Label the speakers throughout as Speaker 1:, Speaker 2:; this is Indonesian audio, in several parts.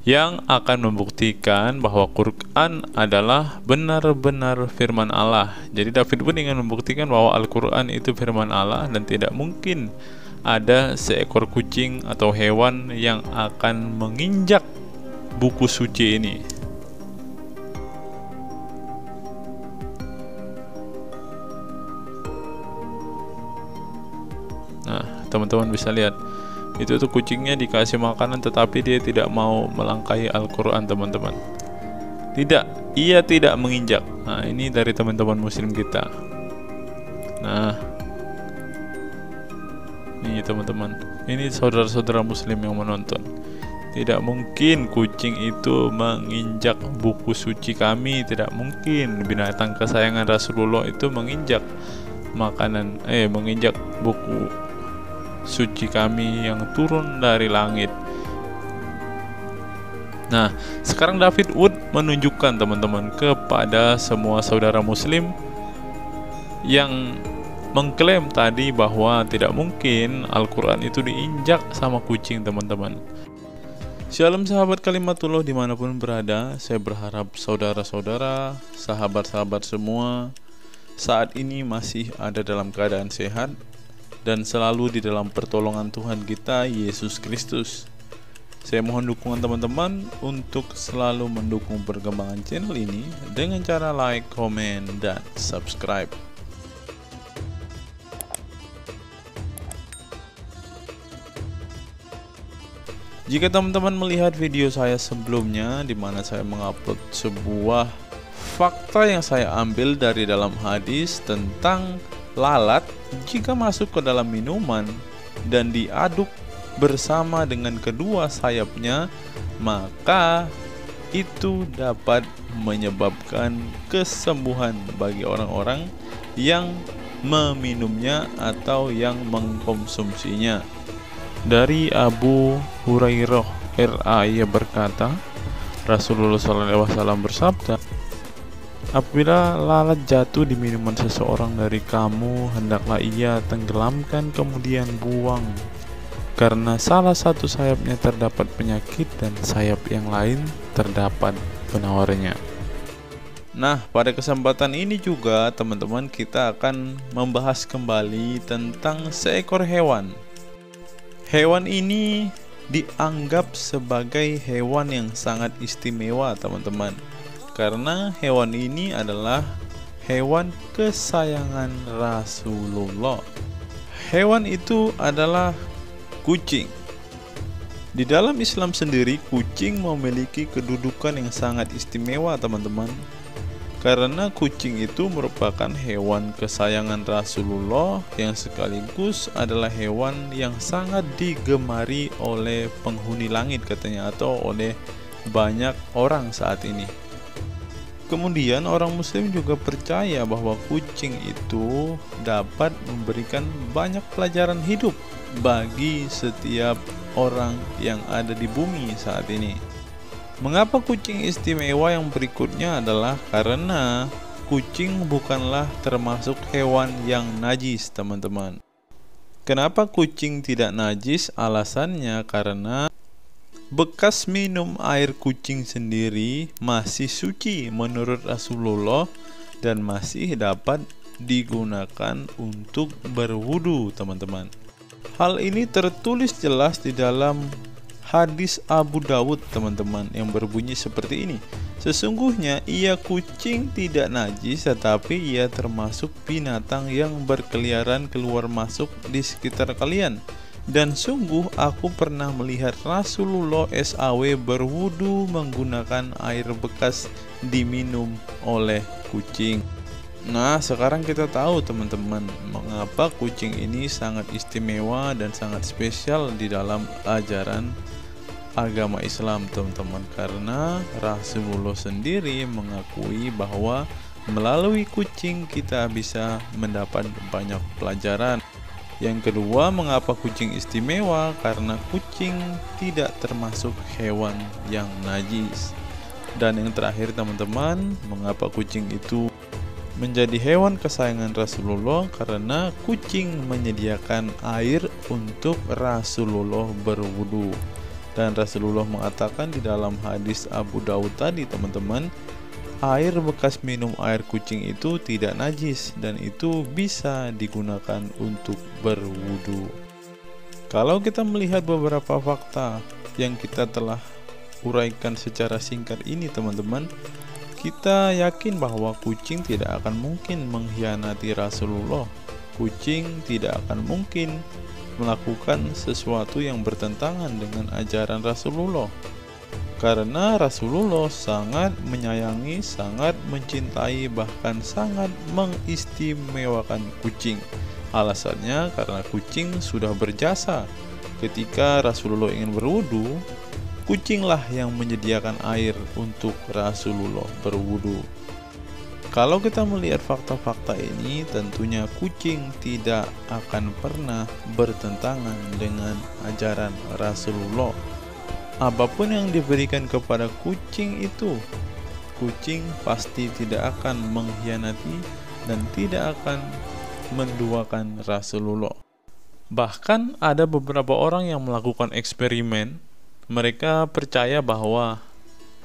Speaker 1: yang akan membuktikan bahwa Quran adalah benar-benar firman Allah. Jadi David pun ingin membuktikan bahwa Al-Quran itu firman Allah dan tidak mungkin ada seekor kucing atau hewan yang akan menginjak buku suci ini. Nah, teman-teman bisa lihat, itu tuh kucingnya dikasih makanan tetapi dia tidak mau melangkahi Al-Quran, teman-teman. Tidak, ia tidak menginjak. Nah, ini dari teman-teman muslim kita. Nah, ini teman-teman, ini saudara-saudara muslim yang menonton. Tidak mungkin kucing itu menginjak buku suci kami. Tidak mungkin binatang kesayangan Rasulullah itu menginjak menginjak buku suci kami yang turun dari langit. Nah, sekarang David Wood menunjukkan, teman-teman, kepada semua saudara muslim yang mengklaim tadi bahwa tidak mungkin Al-Quran itu diinjak sama kucing, teman-teman. Shalom sahabat Kalimatullah dimanapun berada. Saya berharap saudara-saudara, sahabat-sahabat semua saat ini masih ada dalam keadaan sehat dan selalu di dalam pertolongan Tuhan kita Yesus Kristus. Saya mohon dukungan teman-teman untuk selalu mendukung perkembangan channel ini dengan cara like, komen, dan subscribe. Jika teman-teman melihat video saya sebelumnya di mana saya mengupload sebuah fakta yang saya ambil dari dalam hadis tentang lalat jika masuk ke dalam minuman dan diaduk bersama dengan kedua sayapnya, maka itu dapat menyebabkan kesembuhan bagi orang-orang yang meminumnya atau yang mengkonsumsinya. Dari Abu Hurairah RA, ia berkata, Rasulullah SAW bersabda, apabila lalat jatuh di minuman seseorang dari kamu, hendaklah ia tenggelamkan kemudian buang, karena salah satu sayapnya terdapat penyakit dan sayap yang lain terdapat penawarnya. Nah, pada kesempatan ini juga teman-teman kita akan membahas kembali tentang seekor hewan. Hewan ini dianggap sebagai hewan yang sangat istimewa, teman-teman, karena hewan ini adalah hewan kesayangan Rasulullah. Hewan itu adalah kucing. Di dalam Islam sendiri, kucing memiliki kedudukan yang sangat istimewa, teman-teman, karena kucing itu merupakan hewan kesayangan Rasulullah yang sekaligus adalah hewan yang sangat digemari oleh penghuni langit, katanya, atau oleh banyak orang saat ini. Kemudian orang muslim juga percaya bahwa kucing itu dapat memberikan banyak pelajaran hidup bagi setiap orang yang ada di bumi saat ini. Mengapa kucing istimewa yang berikutnya adalah karena kucing bukanlah termasuk hewan yang najis, teman-teman. Kenapa kucing tidak najis? Alasannya karena bekas minum air kucing sendiri masih suci menurut Rasulullah dan masih dapat digunakan untuk berwudu, teman-teman. Hal ini tertulis jelas di dalam hadis Abu Dawud, teman-teman, yang berbunyi seperti ini. Sesungguhnya ia kucing tidak najis, tetapi ia termasuk binatang yang berkeliaran keluar masuk di sekitar kalian. Dan sungguh aku pernah melihat Rasulullah SAW berwudu menggunakan air bekas diminum oleh kucing. Nah, sekarang kita tahu, teman-teman, mengapa kucing ini sangat istimewa dan sangat spesial di dalam ajaran agama Islam, teman-teman, karena Rasulullah sendiri mengakui bahwa melalui kucing kita bisa mendapat banyak pelajaran. Yang kedua, mengapa kucing istimewa? Karena kucing tidak termasuk hewan yang najis. Dan yang terakhir, teman-teman, mengapa kucing itu menjadi hewan kesayangan Rasulullah? Karena kucing menyediakan air untuk Rasulullah berwudu. Dan Rasulullah mengatakan di dalam hadis Abu Daud tadi teman-teman, air bekas minum air kucing itu tidak najis dan itu bisa digunakan untuk berwudu. Kalau kita melihat beberapa fakta yang kita telah uraikan secara singkat ini teman-teman, kita yakin bahwa kucing tidak akan mungkin mengkhianati Rasulullah. Kucing tidak akan mungkin melakukan sesuatu yang bertentangan dengan ajaran Rasulullah. Karena Rasulullah sangat menyayangi, sangat mencintai, bahkan sangat mengistimewakan kucing. Alasannya karena kucing sudah berjasa. Ketika Rasulullah ingin berwudu, kucinglah yang menyediakan air untuk Rasulullah berwudu. Kalau kita melihat fakta-fakta ini, tentunya kucing tidak akan pernah bertentangan dengan ajaran Rasulullah. Apapun yang diberikan kepada kucing itu, kucing pasti tidak akan mengkhianati dan tidak akan menduakan Rasulullah. Bahkan ada beberapa orang yang melakukan eksperimen. Mereka percaya bahwa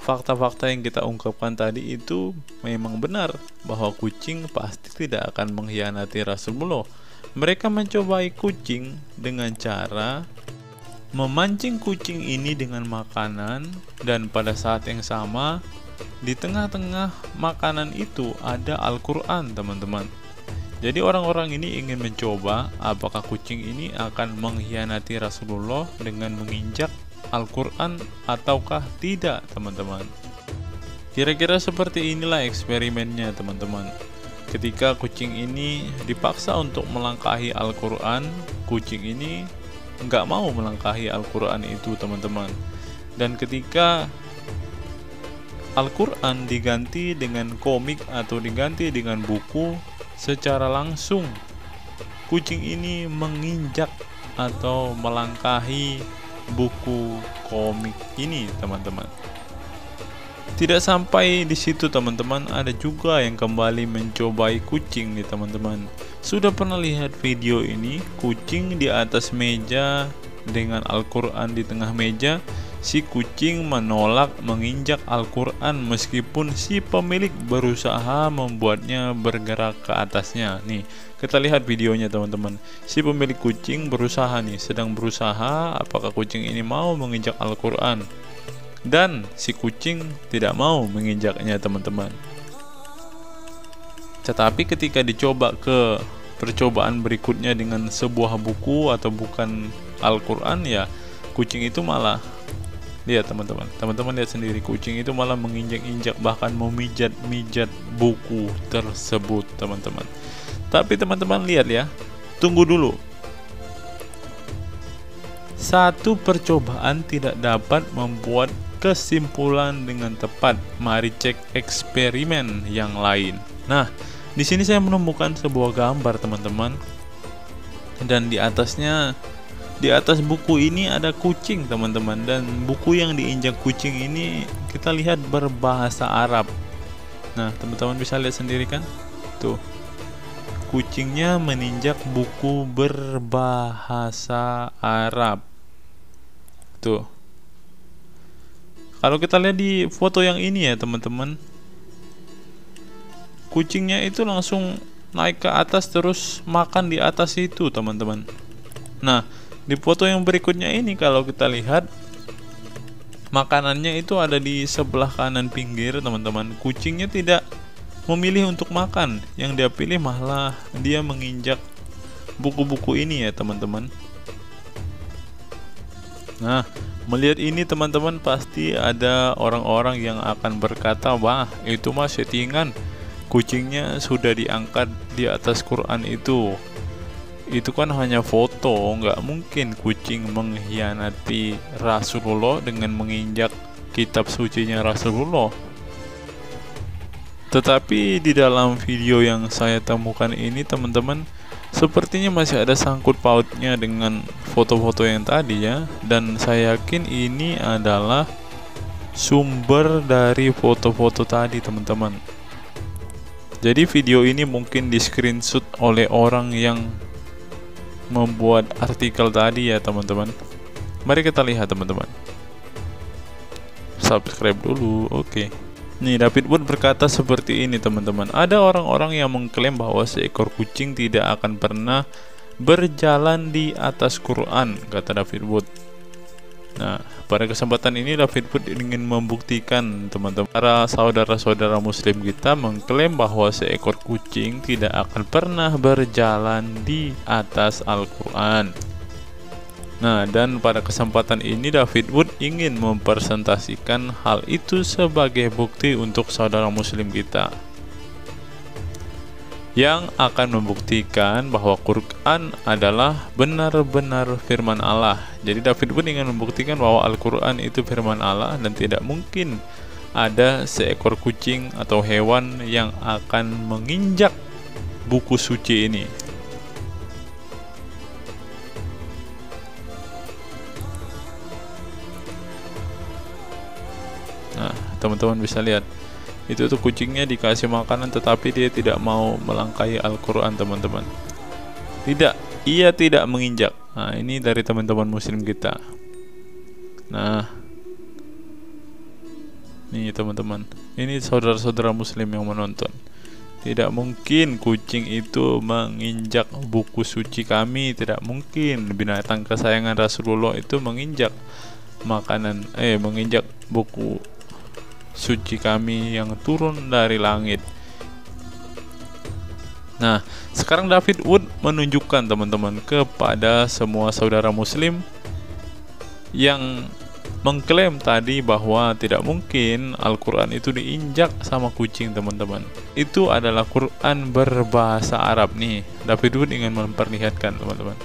Speaker 1: fakta-fakta yang kita ungkapkan tadi itu memang benar, bahwa kucing pasti tidak akan mengkhianati Rasulullah. Mereka mencobai kucing dengan cara memancing kucing ini dengan makanan, dan pada saat yang sama di tengah-tengah makanan itu ada Al-Quran teman-teman. Jadi orang-orang ini ingin mencoba apakah kucing ini akan mengkhianati Rasulullah dengan menginjak Al-Quran ataukah tidak teman-teman. Kira-kira seperti inilah eksperimennya teman-teman. Ketika kucing ini dipaksa untuk melangkahi Al-Quran, kucing ini nggak mau melangkahi Al-Quran itu teman-teman. Dan ketika Al-Quran diganti dengan komik atau diganti dengan buku, secara langsung kucing ini menginjak atau melangkahi buku komik ini teman-teman. Tidak sampai di situ teman-teman, ada juga yang kembali mencobai kucing nih teman-teman. Sudah pernah lihat video ini, kucing di atas meja dengan Al-Quran di tengah meja. Si kucing menolak menginjak Al-Quran meskipun si pemilik berusaha membuatnya bergerak ke atasnya. Nih, kita lihat videonya teman-teman. Si pemilik kucing berusaha nih, sedang berusaha apakah kucing ini mau menginjak Al-Quran. Dan si kucing tidak mau menginjaknya teman-teman. Tetapi ketika dicoba ke percobaan berikutnya dengan sebuah buku atau bukan Al-Quran, ya kucing itu malah, lihat teman-teman lihat sendiri, kucing itu malah menginjak-injak, bahkan memijat-mijat buku tersebut teman-teman. Tapi teman-teman lihat ya, tunggu dulu. Satu percobaan tidak dapat membuat kesimpulan dengan tepat. Mari cek eksperimen yang lain. Nah, di sini saya menemukan sebuah gambar teman-teman, dan di atas buku ini ada kucing teman-teman, dan buku yang diinjak kucing ini kita lihat berbahasa Arab. Nah, teman-teman bisa lihat sendiri kan? Tuh, kucingnya meninjak buku berbahasa Arab. Tuh. Kalau kita lihat di foto yang ini ya teman-teman, kucingnya itu langsung naik ke atas terus makan di atas itu teman-teman. Nah, di foto yang berikutnya ini kalau kita lihat, makanannya itu ada di sebelah kanan pinggir teman-teman. Kucingnya tidak memilih untuk makan, yang dia pilih malah dia menginjak buku-buku ini ya teman-teman. Nah, melihat ini teman-teman, pasti ada orang-orang yang akan berkata, wah itu mah settingan, kucingnya sudah diangkat di atas Quran itu kan hanya foto, nggak mungkin kucing mengkhianati Rasulullah dengan menginjak kitab sucinya Rasulullah. Tetapi di dalam video yang saya temukan ini teman-teman, sepertinya masih ada sangkut pautnya dengan foto-foto yang tadi ya. Dan saya yakin ini adalah sumber dari foto-foto tadi teman-teman. Jadi video ini mungkin di screenshot oleh orang yang membuat artikel tadi ya teman-teman. Mari kita lihat teman-teman. subscribe dulu. Oke. Nih, David Wood berkata seperti ini, teman-teman. Ada orang-orang yang mengklaim bahwa seekor kucing tidak akan pernah berjalan di atas Quran, kata David Wood. Nah, pada kesempatan ini David Wood ingin membuktikan, teman-teman, para saudara-saudara muslim kita mengklaim bahwa seekor kucing tidak akan pernah berjalan di atas Al-Quran. Nah, dan pada kesempatan ini David Wood ingin mempresentasikan hal itu sebagai bukti untuk saudara muslim kita, yang akan membuktikan bahwa Quran adalah benar-benar firman Allah. Jadi David Wood ingin membuktikan bahwa Al-Quran itu firman Allah dan tidak mungkin ada seekor kucing atau hewan yang akan menginjak buku suci ini. Nah, teman-teman bisa lihat, itu tuh kucingnya dikasih makanan tetapi dia tidak mau melangkahi Al-Quran, teman-teman. Tidak, ia tidak menginjak. Nah, ini dari teman-teman muslim kita. Nah, nih teman-teman, ini saudara-saudara muslim yang menonton. Tidak mungkin kucing itu menginjak buku suci kami. Tidak mungkin binatang kesayangan Rasulullah itu menginjak makanan, menginjak buku suci kami yang turun dari langit. Nah, sekarang David Wood menunjukkan, teman-teman, kepada semua saudara muslim yang mengklaim tadi bahwa tidak mungkin Al-Quran itu diinjak sama kucing, teman-teman. Itu adalah Quran berbahasa Arab. Nih, David Wood ingin memperlihatkan, teman-teman.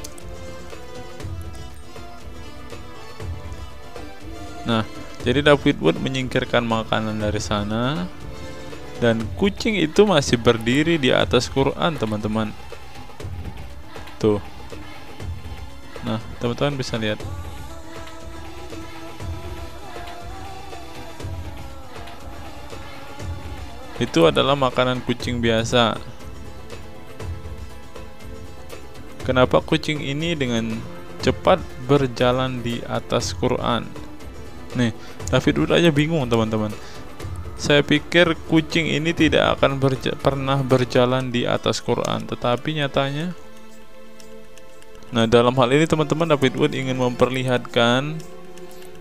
Speaker 1: Nah, jadi David Wood menyingkirkan makanan dari sana, dan kucing itu masih berdiri di atas Quran, teman-teman. Tuh. Nah, teman-teman bisa lihat. Itu adalah makanan kucing biasa. Kenapa kucing ini dengan cepat berjalan di atas Quran? Nih, David Wood aja bingung, teman-teman. Saya pikir kucing ini tidak akan pernah berjalan di atas Quran, tetapi nyatanya. Nah, dalam hal ini, teman-teman, David Wood ingin memperlihatkan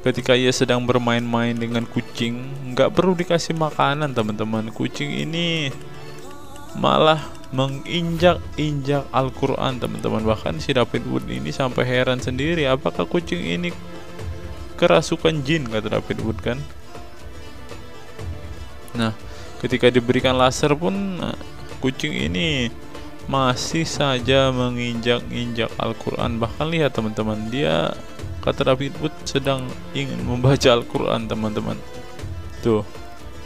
Speaker 1: ketika ia sedang bermain-main dengan kucing, nggak perlu dikasih makanan, teman-teman. Kucing ini malah menginjak-injak Al-Quran, teman-teman. Bahkan si David Wood ini sampai heran sendiri, apakah kucing ini kerasukan jin, kata David Wood kan. Nah, ketika diberikan laser pun kucing ini masih saja menginjak-injak Al-Quran. Bahkan lihat, teman-teman, dia, kata David Wood, sedang ingin membaca Al-Quran, teman-teman. Tuh,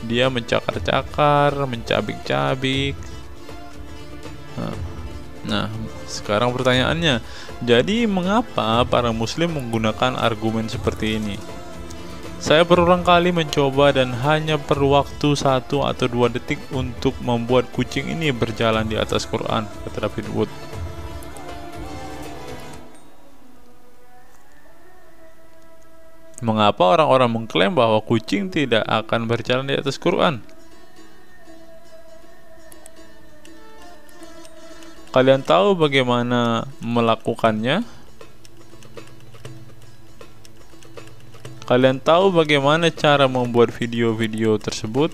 Speaker 1: dia mencakar-cakar, mencabik-cabik. Nah, sekarang pertanyaannya, jadi mengapa para muslim menggunakan argumen seperti ini? Saya berulang kali mencoba dan hanya perlu waktu 1 atau 2 detik untuk membuat kucing ini berjalan di atas Quran, kata David Wood. Mengapa orang-orang mengklaim bahwa kucing tidak akan berjalan di atas Quran? Kalian tahu bagaimana melakukannya? Kalian tahu bagaimana cara membuat video-video tersebut?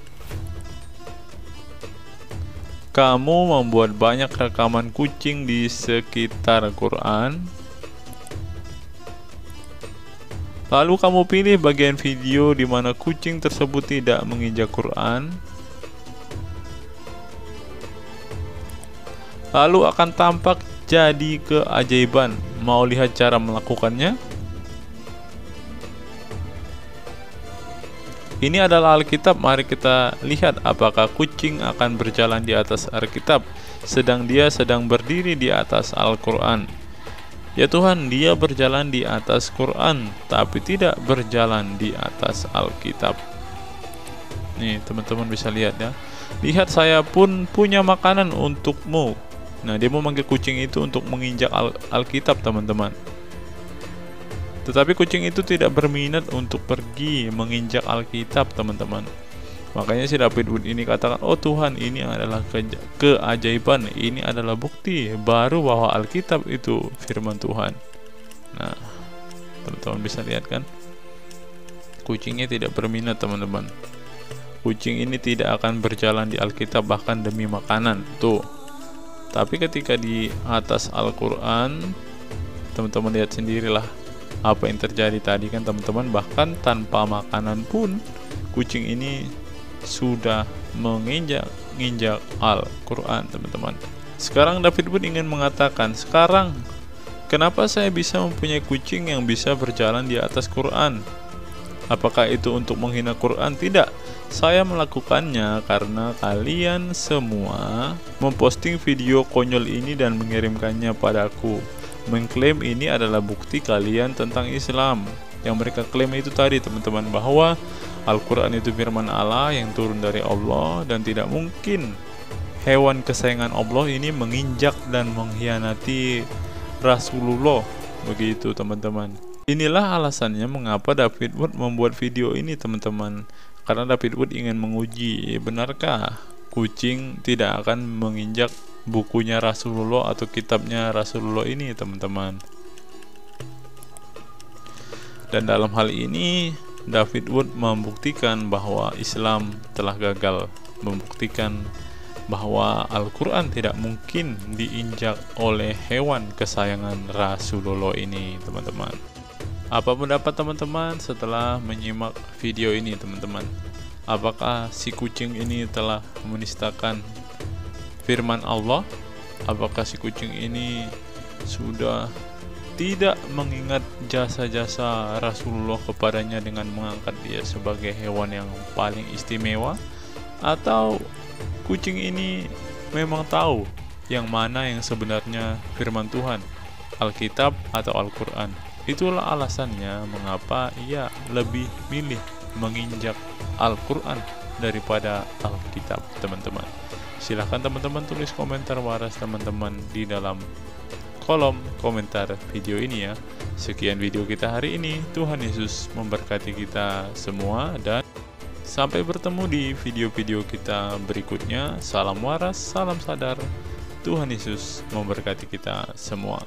Speaker 1: Kamu membuat banyak rekaman kucing di sekitar Quran. Lalu kamu pilih bagian video di mana kucing tersebut tidak menginjak Quran. Lalu akan tampak jadi keajaiban. Mau lihat cara melakukannya? Ini adalah Alkitab. Mari kita lihat apakah kucing akan berjalan di atas Alkitab sedang dia sedang berdiri di atas Al-Quran. Ya Tuhan, dia berjalan di atas Quran tapi tidak berjalan di atas Alkitab. Nih, teman-teman bisa lihat ya. Lihat, saya pun punya makanan untukmu. Nah, dia mau manggil kucing itu untuk menginjak Alkitab, teman-teman. Tetapi kucing itu tidak berminat untuk pergi menginjak Alkitab, teman-teman. Makanya si David Wood ini katakan, oh Tuhan, ini adalah keajaiban, ini adalah bukti baru bahwa Alkitab itu firman Tuhan. Nah, teman-teman bisa lihat kan, kucingnya tidak berminat, teman-teman. Kucing ini tidak akan berjalan di Alkitab bahkan demi makanan tuh. Tapi ketika di atas Al-Quran, teman-teman lihat sendirilah apa yang terjadi tadi kan, teman-teman. Bahkan tanpa makanan pun kucing ini sudah menginjak Al-Quran, teman-teman. Sekarang David Wood ingin mengatakan, sekarang kenapa saya bisa mempunyai kucing yang bisa berjalan di atas Quran? Apakah itu untuk menghina Quran? Tidak. Saya melakukannya karena kalian semua memposting video konyol ini dan mengirimkannya padaku, mengklaim ini adalah bukti kalian tentang Islam. Yang mereka klaim itu tadi, teman-teman, bahwa Al-Quran itu firman Allah yang turun dari Allah, dan tidak mungkin hewan kesayangan Allah ini menginjak dan mengkhianati Rasulullah. Begitu, teman-teman. Inilah alasannya mengapa David Wood membuat video ini, teman-teman. Karena David Wood ingin menguji, benarkah kucing tidak akan menginjak bukunya Rasulullah atau kitabnya Rasulullah ini, teman-teman. Dan dalam hal ini David Wood membuktikan bahwa Islam telah gagal, membuktikan bahwa Al-Quran tidak mungkin diinjak oleh hewan kesayangan Rasulullah ini, teman-teman. Apa pendapat teman-teman setelah menyimak video ini, teman-teman? Apakah si kucing ini telah menistakan firman Allah? Apakah si kucing ini sudah tidak mengingat jasa-jasa Rasulullah kepadanya dengan mengangkat dia sebagai hewan yang paling istimewa? Atau kucing ini memang tahu yang mana yang sebenarnya firman Tuhan, Alkitab atau Al-Quran? Itulah alasannya mengapa ia lebih milih menginjak Al-Quran daripada Alkitab, teman-teman. Silahkan teman-teman tulis komentar waras teman-teman di dalam kolom komentar video ini ya. Sekian video kita hari ini. Tuhan Yesus memberkati kita semua, dan sampai bertemu di video-video kita berikutnya. Salam waras, salam sadar. Tuhan Yesus memberkati kita semua.